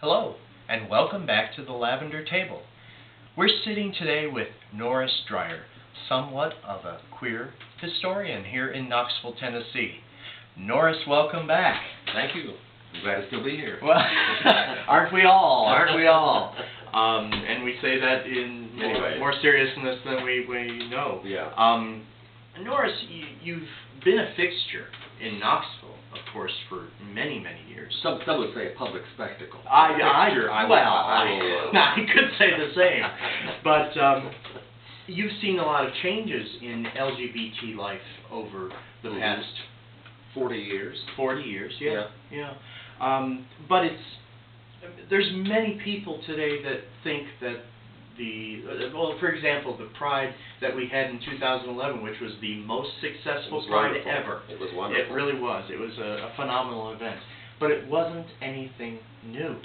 Hello, and welcome back to the Lavender Table. We're sitting today with Norris Dryer, somewhat of a queer historian here in Knoxville, Tennessee. Norris, welcome back. Thank you. I'm glad to still be here. Well, aren't we all? Aren't we all? And we say that in more seriousness than we know. Yeah. Norris, you've been a fixture in Knoxville, of course, for many, many years. Some would say a public spectacle. I could say the same. But you've seen a lot of changes in LGBT life over the past 40 years. 40 years, yeah. But there's many people today that think that for example, the Pride that we had in 2011, which was the most successful Pride ever. It was wonderful. It really was. It was a phenomenal event. But it wasn't anything new,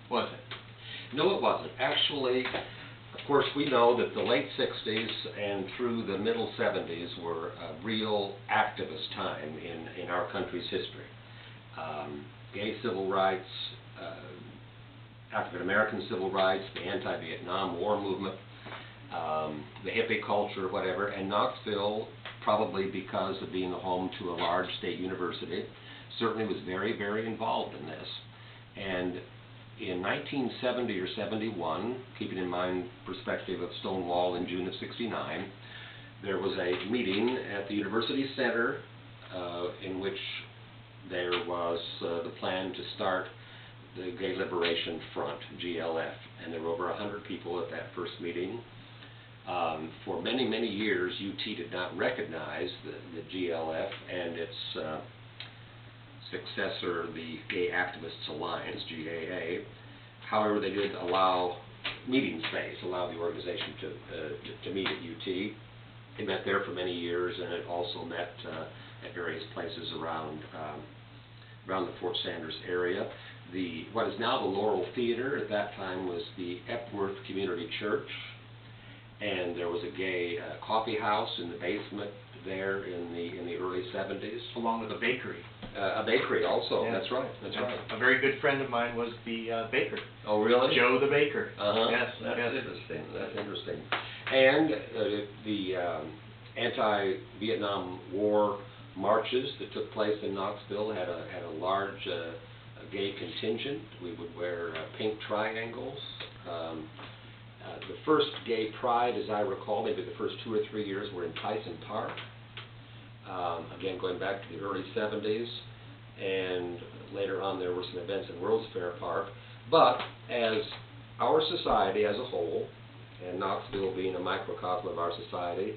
was it? No, it wasn't. Actually, of course, we know that the late 60s and through the middle 70s were a real activist time in our country's history. Gay civil rights, African-American civil rights, the anti-Vietnam War movement, the hippie culture, whatever, and Knoxville, probably because of being the home to a large state university, certainly was very, very involved in this. And in 1970 or 71, keeping in mind perspective of Stonewall in June of '69, there was a meeting at the University Center in which there was the plan to start the Gay Liberation Front, GLF, and there were over 100 people at that first meeting. For many, many years, UT did not recognize the GLF and its successor, the Gay Activists Alliance, GAA. However, they did allow meeting space, allow the organization to meet at UT. It met there for many years, and it also met at various places around the Fort Sanders area. What is now the Laurel Theater at that time was the Epworth Community Church, and there was a gay coffee house in the basement there in the early 70s. Along with a bakery. A bakery also, yeah. That's right. A very good friend of mine was the baker. Oh, really? Joe the baker. Yes, that's interesting. That's interesting. And the anti-Vietnam War marches that took place in Knoxville had a large gay contingent. We would wear pink triangles. The first gay pride, as I recall, maybe the first 2 or 3 years, were in Tyson Park. Again, going back to the early 70s, and later on there were some events in World's Fair Park. But as our society as a whole, and Knoxville being a microcosm of our society,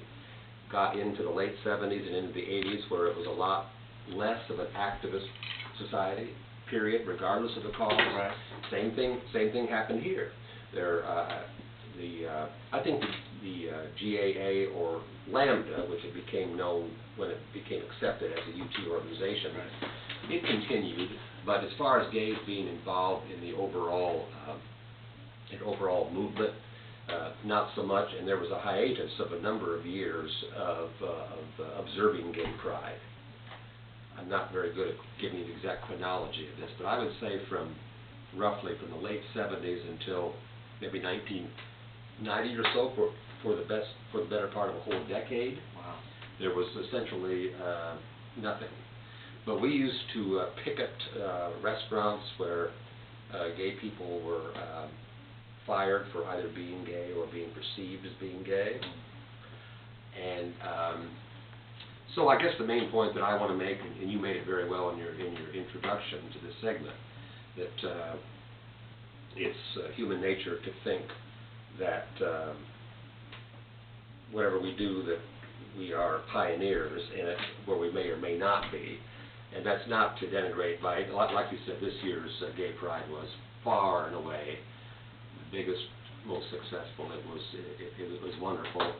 got into the late 70s and into the 80s, where it was a lot less of an activist society, period, regardless of the cause. Right. Same thing happened here. I think the GAA or Lambda, which it became known when it became accepted as a UT organization, right, it continued. But as far as gays being involved in the overall movement, not so much. And there was a hiatus of a number of years of observing gay pride. I'm not very good at giving you the exact chronology of this, but I would say roughly from the late 70s until maybe 1990 or so, for the better part of a whole decade. Wow. There was essentially nothing. But we used to picket restaurants where gay people were fired for either being gay or being perceived as being gay. And so I guess the main point that I want to make, and you made it very well in your introduction to this segment, that it's human nature to think that whatever we do, that we are pioneers in it, where we may or may not be. And that's not to denigrate, like you said, this year's Gay Pride was far and away the biggest, most successful. It was wonderful.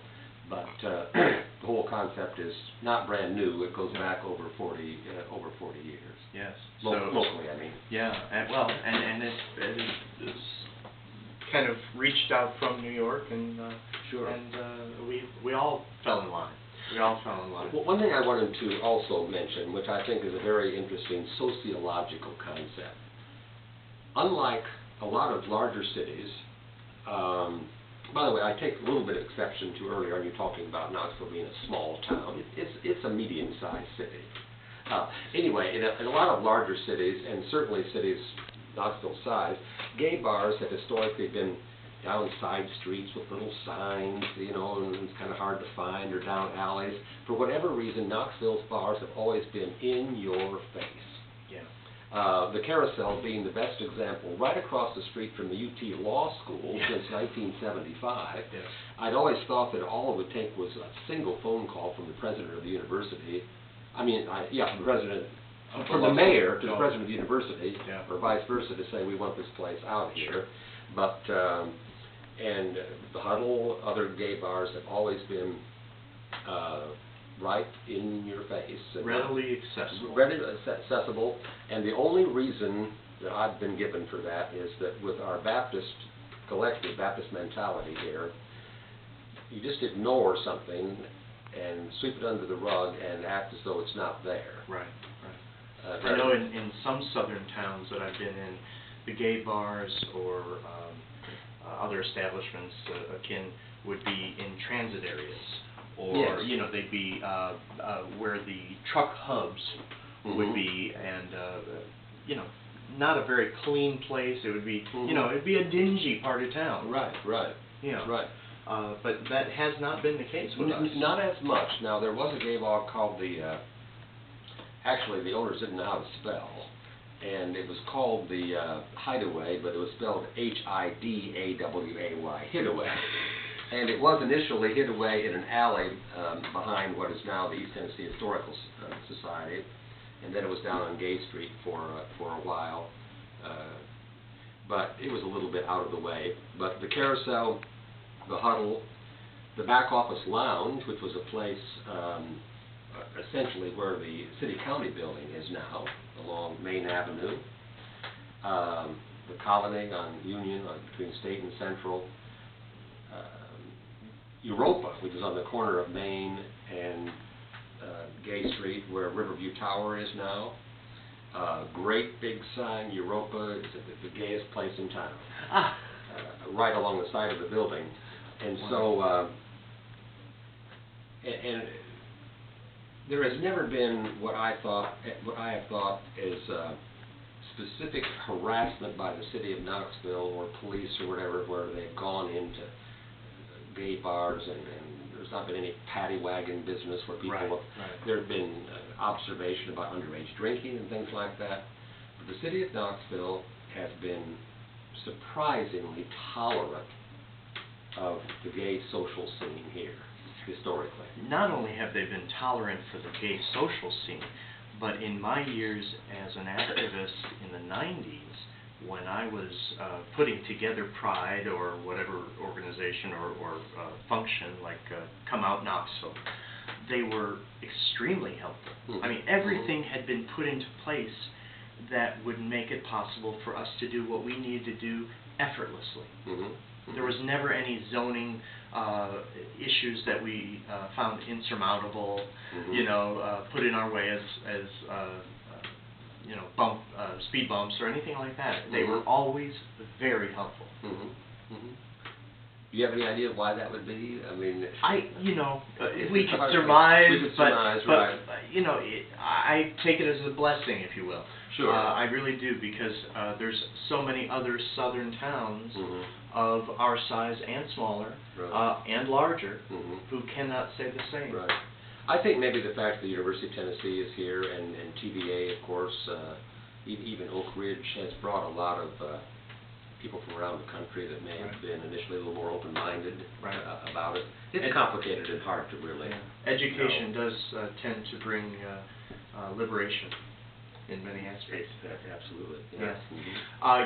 But the whole concept is not brand new. It goes back over 40 years. Yes. Locally, I mean. Yeah, and it's kind of reached out from New York, and sure. And we all fell in line. Well, one thing I wanted to also mention, which I think is a very interesting sociological concept. Unlike a lot of larger cities, by the way, I take a little bit of exception to earlier on you talking about Knoxville being a small town. It's a medium-sized city. Anyway, in a lot of larger cities, and certainly cities Knoxville size, gay bars have historically been down side streets with little signs, you know, and it's kind of hard to find, or down alleys. For whatever reason, Knoxville's bars have always been in your face. Yeah. The Carousel being the best example, right across the street from the UT Law School since 1975. Yes. I'd always thought that all it would take was a single phone call from the president of the university. From the president, from the mayor to the president of the university, or vice versa, to say we want this place out here. Sure. But and the Huddle, other gay bars have always been right in your face. Readily accessible. Readily accessible, and the only reason that I've been given for that is that with our collective Baptist mentality here, you just ignore something and sweep it under the rug and act as though it's not there. Right, right. I know in some southern towns that I've been in, the gay bars or other establishments akin would be in transit areas, or yes. you know, they'd be where the truck hubs would be, and you know, not a very clean place. It would be, you know, it'd be a dingy part of town. Right, right. You know, right. But that has not been the case with us. Not as much. Now, there was a gay bar called actually the owners didn't know how to spell, and it was called the Hideaway, but it was spelled Hidaway, Hideaway. And it was initially hid away in an alley behind what is now the East Tennessee Historical Society, and then it was down on Gay Street for a while. But it was a little bit out of the way. But the Carousel, the Huddle, the Back Office Lounge, which was a place essentially where the city-county building is now, along Main Avenue, the Colony on Union, between State and Central, Europa, which is on the corner of Main and Gay Street, where Riverview Tower is now. Great big sign, Europa is the gayest place in town, right along the side of the building. And so, and there has never been what I have thought is specific harassment by the city of Knoxville or police or whatever, where they've gone into gay bars, and there's not been any paddy wagon business where people there have been observation about underage drinking and things like that. But the city of Knoxville has been surprisingly tolerant of the gay social scene here, historically. Not only have they been tolerant for the gay social scene, but in my years as an activist in the 90s, when I was putting together Pride or whatever organization or function like Come Out Knoxville, they were extremely helpful. I mean, everything had been put into place that would make it possible for us to do what we needed to do effortlessly. There was never any zoning issues that we found insurmountable, you know, put in our way as you know, speed bumps or anything like that. They were always very helpful. Do you have any idea why that would be? I mean, you know, we could surmise, but right. You know, I take it as a blessing, if you will. Sure. I really do, because there's so many other southern towns of our size and smaller, and larger, who cannot say the same. Right. I think maybe the fact that the University of Tennessee is here, and TVA, of course, even Oak Ridge has brought a lot of people from around the country that may have been initially a little more open-minded about it. It's complicated and hard to really Education does tend to bring liberation in many aspects. Absolutely. Yes.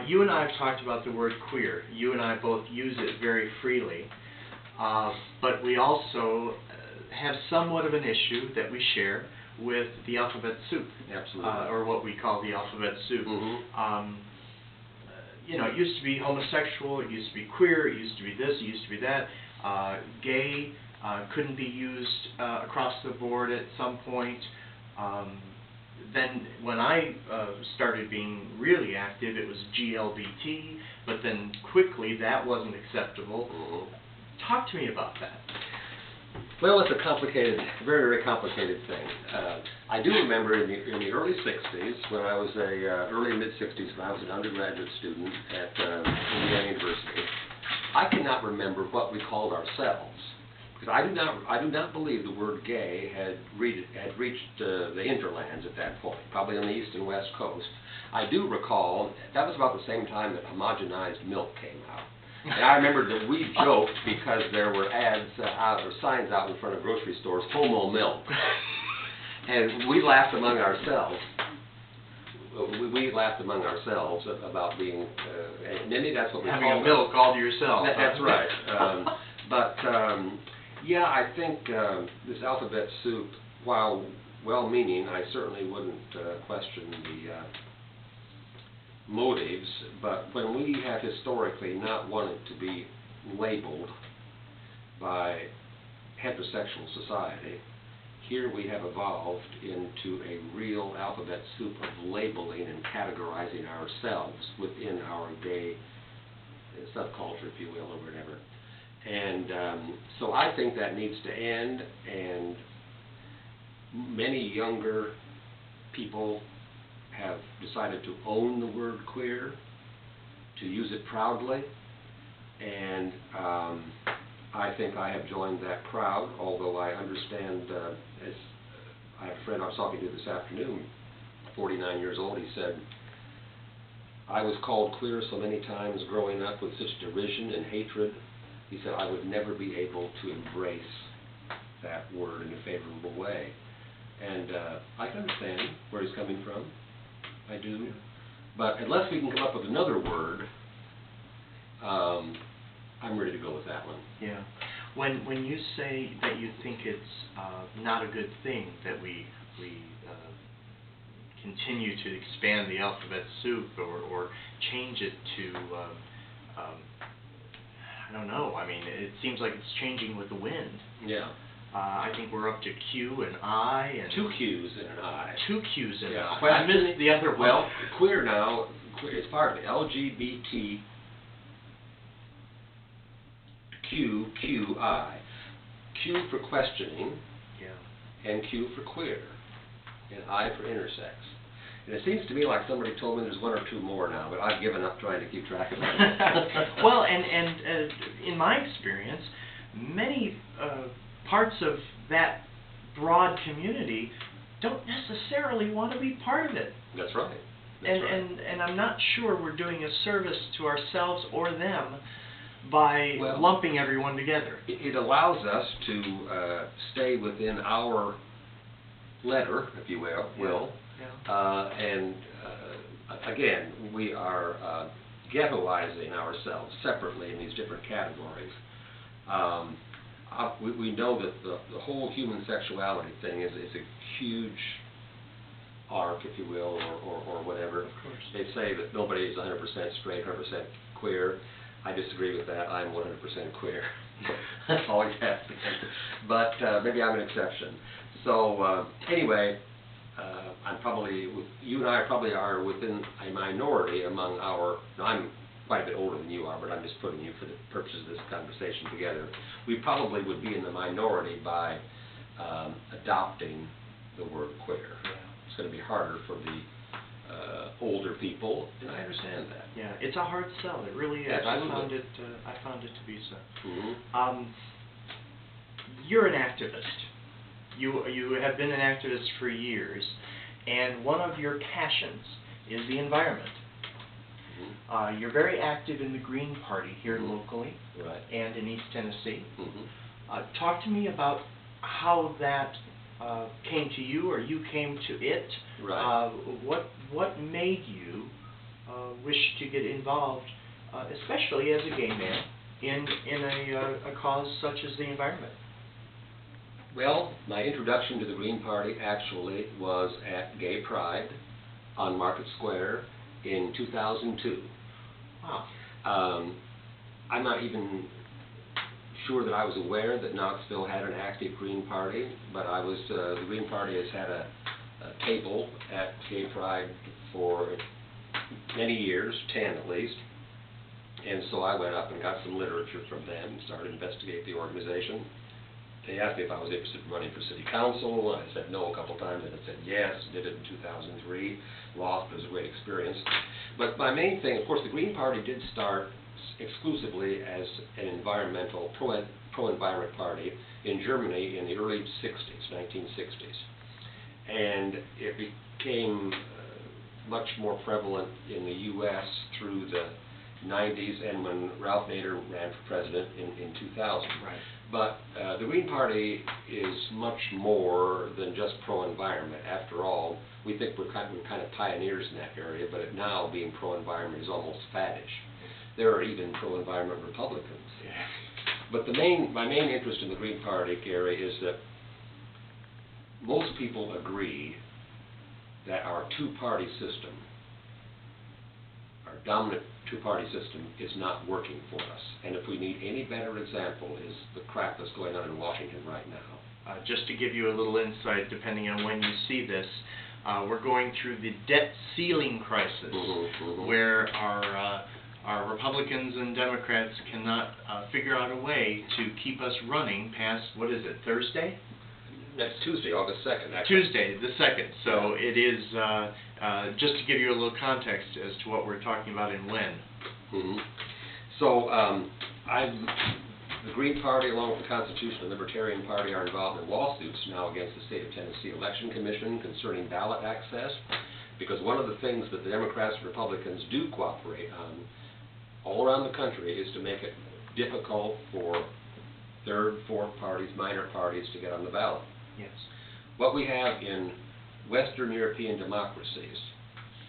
You and I have talked about the word queer. You and I both use it very freely, but we also have somewhat of an issue that we share with the alphabet soup. Absolutely. Or what we call the alphabet soup. You know, it used to be homosexual, it used to be queer, it used to be this, it used to be that. Gay couldn't be used across the board at some point. then when I started being really active, it was GLBT, but then quickly that wasn't acceptable. Talk to me about that. Well, it's a complicated, very, very complicated thing. I do remember in the early 60s, when I was early mid-60s, when I was an undergraduate student at Indiana University, I cannot remember what we called ourselves, because I do not believe the word gay had reached the interlands at that point, probably on the east and west coast. I do recall that was about the same time that homogenized milk came out. And I remember that we joked because there were ads out or signs out in front of grocery stores, homo milk. And we laughed among ourselves. We laughed among ourselves about being, maybe that's what we having called a milk all to yourself. That's right. Yeah, I think this alphabet soup, while well-meaning, I certainly wouldn't question the motives, but when we have historically not wanted to be labeled by heterosexual society, here we have evolved into a real alphabet soup of labeling and categorizing ourselves within our gay subculture, if you will, or whatever. And so I think that needs to end, and many younger people have decided to own the word queer, to use it proudly, and I think I have joined that crowd, although I understand, as I have a friend I was talking to this afternoon, 49 years old, he said, I was called queer so many times growing up with such derision and hatred. He said I would never be able to embrace that word in a favorable way. And I can understand where he's coming from. I do. But unless we can come up with another word, I'm ready to go with that one. Yeah. When you say that you think it's not a good thing that we continue to expand the alphabet soup or change it to, I don't know, I mean, it seems like it's changing with the wind. Yeah. I think we're up to Q and I and... 2 Q's and an I. 2 Q's and an I. Well, I missed the other one. Well, queer now, it's part of the LGBTQI. Q for questioning, yeah, and Q for queer, and I for intersex. And it seems to me like somebody told me there's 1 or 2 more now, but I've given up trying to keep track of them. Well, and in my experience, many parts of that broad community don't necessarily want to be part of it. That's right. And I'm not sure we're doing a service to ourselves or them by lumping everyone together. It allows us to stay within our letter, if you will. Yeah. And again, we are ghettoizing ourselves separately in these different categories. We know that the whole human sexuality thing is a huge arc, if you will, or whatever. Of course. They say that nobody is 100% straight, 100% queer. I disagree with that. I'm 100% queer. That's always has been. But maybe I'm an exception. So anyway, you and I probably are within a minority among our, now I'm quite a bit older than you are, but I'm just putting you for the purposes of this conversation together. We probably would be in the minority by adopting the word queer. Yeah. It's going to be harder for the older people, and I understand that. Yeah, it's a hard sell. It really is. Absolutely. I found it to be so. Mm-hmm. You're an activist. You have been an activist for years, and one of your passions is the environment. Mm-hmm. You're very active in the Green Party here locally, right, and in East Tennessee. Mm-hmm. Talk to me about how that came to you, or you came to it. Right. What made you wish to get involved, especially as a gay man, in a cause such as the environment? Well, my introduction to the Green Party actually was at Gay Pride on Market Square in 2002. Wow. I'm not even sure that I was aware that Knoxville had an active Green Party, but the Green Party has had a table at Gay Pride for many years, 10 at least. And so I went up and got some literature from them and started to investigate the organization. They asked me if I was interested in running for city council. I said no a couple times, and I said yes. Did it in 2003. Lost, but it was a great experience. But my main thing, of course, the Green Party did start exclusively as an environmental, pro-environment party in Germany in the early 60s, 1960s. And it became much more prevalent in the U.S. through the 90s and when Ralph Nader ran for president in 2000. Right. But the Green Party is much more than just pro-environment. After all, we think we're kind of pioneers in that area, but now being pro-environment is almost faddish. There are even pro-environment Republicans. Yeah. But my main interest in the Green Party, Gary, is that most people agree that our two-party system, our dominant two-party system, is not working for us. And if we need any better example is the crap that's going on in Washington right now. Just to give you a little insight, depending on when you see this, we're going through the debt ceiling crisis, where our Republicans and Democrats cannot figure out a way to keep us running past, what is it, Thursday? Next Tuesday, August 2nd, actually. Tuesday, the 2nd. So it is, just to give you a little context as to what we're talking about and when. So the Green Party, along with the Constitutional and Libertarian Party, are involved in lawsuits now against the State of Tennessee Election Commission concerning ballot access, because one of the things that the Democrats and Republicans do cooperate on all around the country is to make it difficult for third, fourth parties, minor parties to get on the ballot. Yes. What we have in Western European democracies,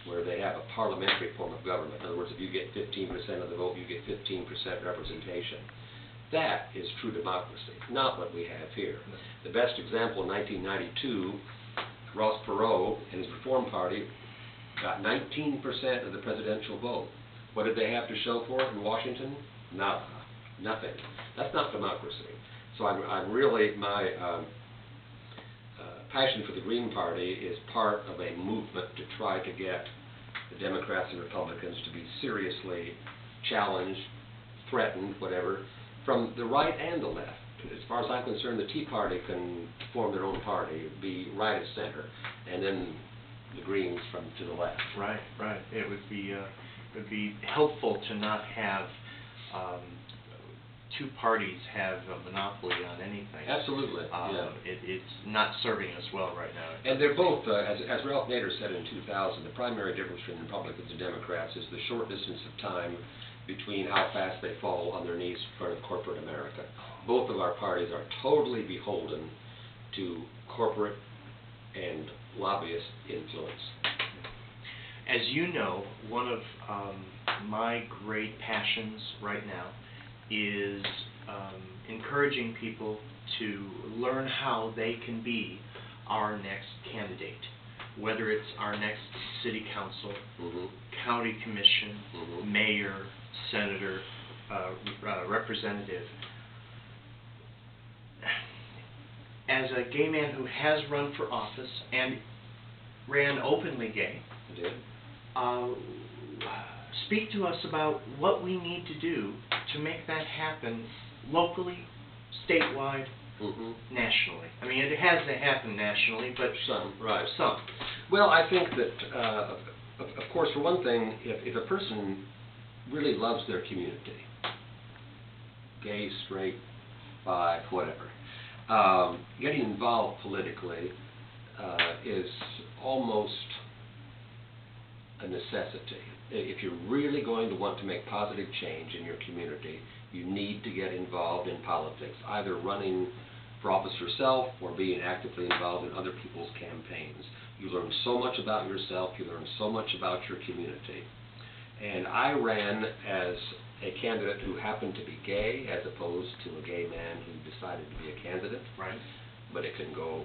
where they have a parliamentary form of government, in other words, if you get 15% of the vote, you get 15% representation. That is true democracy, not what we have here. The best example in 1992, Ross Perot and his Reform Party got 19% of the presidential vote. What did they have to show for it in Washington? Nada. Nothing. That's not democracy. So I'm really, my passion for the Green Party is part of a movement to try to get the Democrats and Republicans to be seriously challenged, threatened, whatever, from the right and the left. As far as I'm concerned, the Tea Party can form their own party, be right of center, and then the Greens from to the left. Right, right. It would be helpful to not have two parties have a monopoly on anything. Absolutely. It's not serving us well right now. And they're both, as Ralph Nader said in 2000, the primary difference between Republicans and Democrats is the short distance of time between how fast they fall on their knees in front of corporate America. Both of our parties are totally beholden to corporate and lobbyist influence. As you know, one of my great passions right now is encouraging people to learn how they can be our next candidate, whether it's our next city council, county commission, mayor, senator, representative. As a gay man who has run for office and ran openly gay, speak to us about what we need to do to make that happen locally, statewide, nationally. I mean, it has to happen nationally, but some, right. Some. Well, I think that, of course, for one thing, if a person really loves their community, gay, straight, bi, whatever, getting involved politically is almost a necessity. If you're really going to want to make positive change in your community, you need to get involved in politics, either running for office yourself or being actively involved in other people's campaigns. You learn so much about yourself, you learn so much about your community. And I ran as a candidate who happened to be gay, as opposed to a gay man who decided to be a candidate. Right. But it can go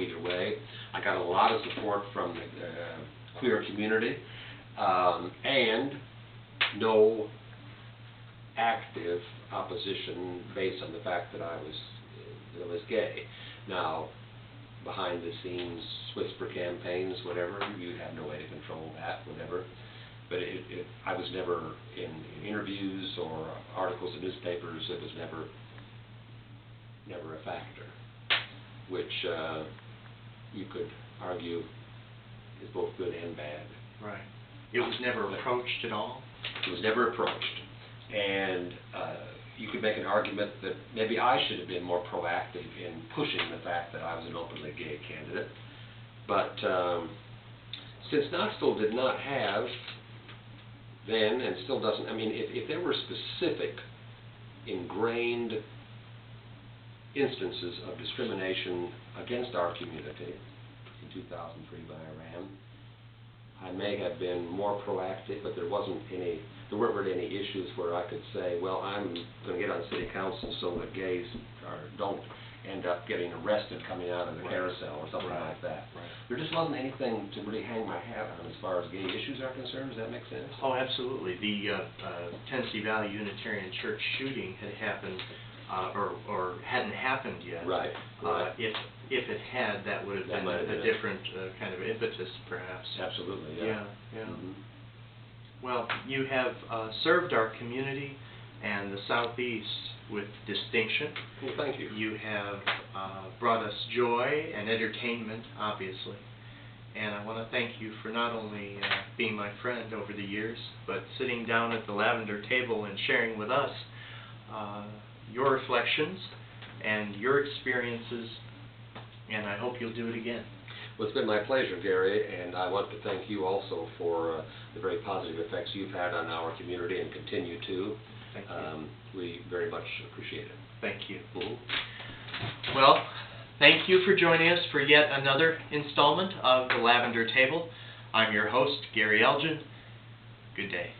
either way. I got a lot of support from the queer community, and no active opposition based on the fact that I was gay. Now, behind the scenes whisper campaigns, whatever. You have no way to control that, whatever. But I was never in interviews or articles in newspapers. It was never a factor, which you could argue is both good and bad. Right. It was never approached at all? It was never approached. And you could make an argument that maybe I should have been more proactive in pushing the fact that I was an openly gay candidate. But since Knoxville did not have then, and still doesn't, I mean, if there were specific, ingrained instances of discrimination against our community in 2003 by Iran, I may have been more proactive, but there weren't really any issues where I could say, well, I'm going to get on city council so that gays don't end up getting arrested coming out of the carousel or something like that. Right. There just wasn't anything to really hang my hat on as far as gay issues are concerned. Does that make sense? Oh, absolutely. The Tennessee Valley Unitarian Church shooting had happened, or hadn't happened yet. Right. If it had, that would have been a different kind of impetus, perhaps. Absolutely, yeah. Yeah. Mm-hmm. Well, you have served our community and the Southeast with distinction. Well, thank you. You have brought us joy and entertainment, obviously. And I want to thank you for not only being my friend over the years, but sitting down at the lavender table and sharing with us your reflections and your experiences, and I hope you'll do it again. Well, it's been my pleasure, Gary, and I want to thank you also for the very positive effects you've had on our community and continue to. Thank you. We very much appreciate it. Thank you. Mm-hmm. Well, thank you for joining us for yet another installment of The Lavender Table. I'm your host, Gary Elgin. Good day.